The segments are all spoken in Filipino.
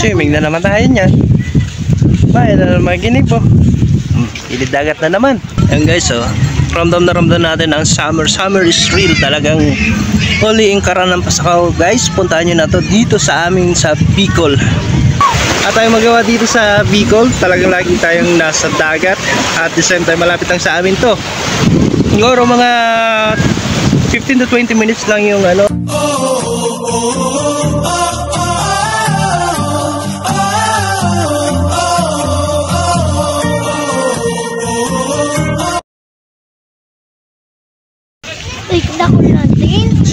Swimming na naman tayo niyan. Bayan na naman ginig po. Ilid dagat na naman. Ayan guys, oh. Ramdam na ramdam natin ang summer. Summer is real. Talagang huliing karan ng Pasakaw guys. Puntahan nyo na to dito sa amin sa Bicol. At tayo magawa dito sa Bicol. Talagang lagi tayong nasa dagat. At the same time malapit lang sa amin to. Siguro mga 15 to 20 minutes lang yung ano.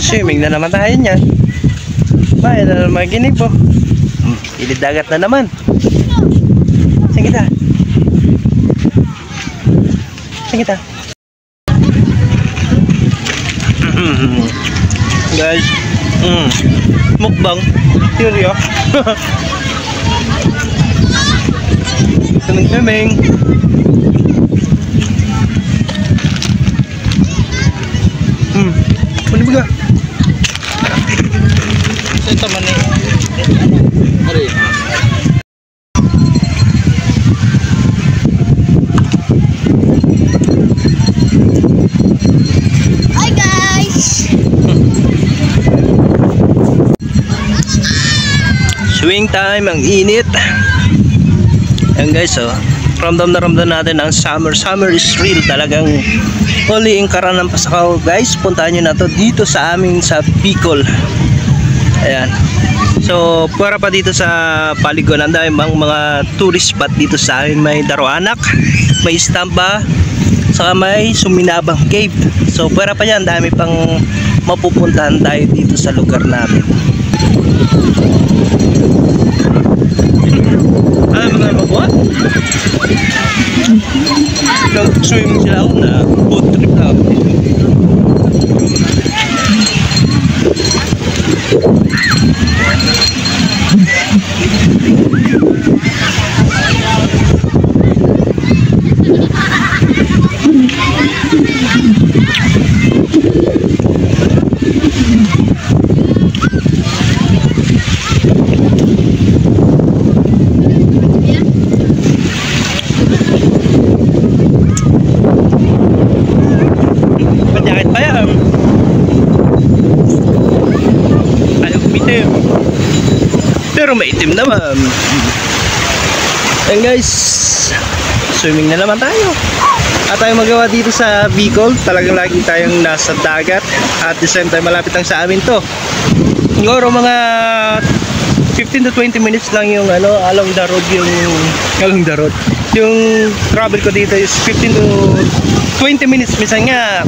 Swimming na naman tayo niyan. Bayan na naman ginig po. Ilid dagat na naman. Saan kita? Saan kita? Guys, mukbang. Seryo. Kaming-kaming. Ano ba? Ito man eh. Ari. Hi guys. Swing time, ang init. Ayan guys, oh. Ramdam na ramdam natin ang summer. Summer is real. Talagang huliing karan ng Pasakaw guys. Puntahan nyo na to dito sa amin sa Bicol. Ayan. So para pa dito sa Paligon, ang dami bang mga tourist spot dito sa amin. May Daroanak, may Istamba, saka may Suminabang Cave. So para pa yan, dami pang mapupuntahan tayo dito sa lugar namin. Mga mabuhat? Nag-swimming sila ako na boat trip lang. Pero maitim naman. And guys, swimming na naman tayo. At tayo magawa dito sa Bicol. Talagang lagi tayong nasa dagat. At the same time malapit lang sa amin to. Siguro mga 15 to 20 minutes lang yung ano, along the road. Yung travel ko dito is 15 to 20 minutes. Minsan nga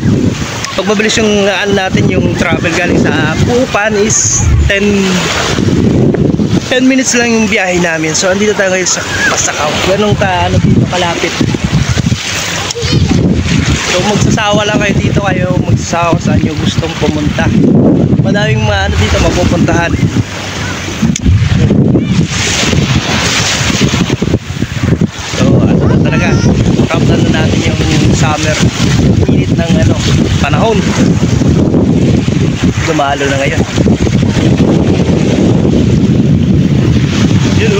pag mabilis yung natin yung travel galing sa Pupan is 10 minutes lang yung biyahe namin. So andito tayo ngayon sa Pasakaw. Ganong dito kalapit. So magsasawa lang kayo dito, kayo magsasawa saan nyo gustong pumunta. Madaming mga dito mapupuntahan. So ano na talaga, ramdam na natin yung summer. Init ng panahon. Dumalo na ngayon. Yun,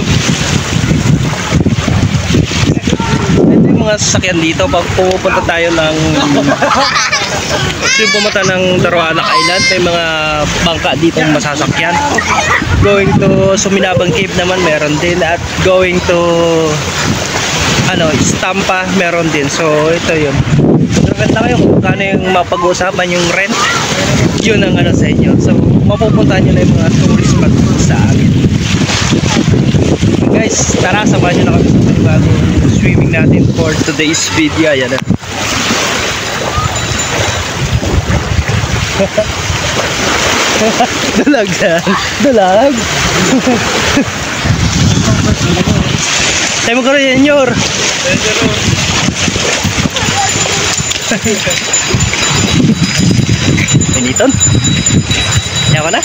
ito yung mga sasakyan dito pag pupunta tayo ng pumunta ng Daroanak Island. May mga bangka dito masasakyan. Going to Suminabang Cave naman meron din, at going to Istampa meron din. So ito yun. Maganda kayo kung kano yung mapag-uusapan yung rent, yun ang sa inyo. So mapupuntahan nyo na yung mga tourist spot sa amin. Guys, tara, samahan nyo na kami sa panibagong swimming natin for today's video. Ayan na. Dalag yan. Dalag. Tayo mo ka rin yan, Yor. Piniton? Yan ka na?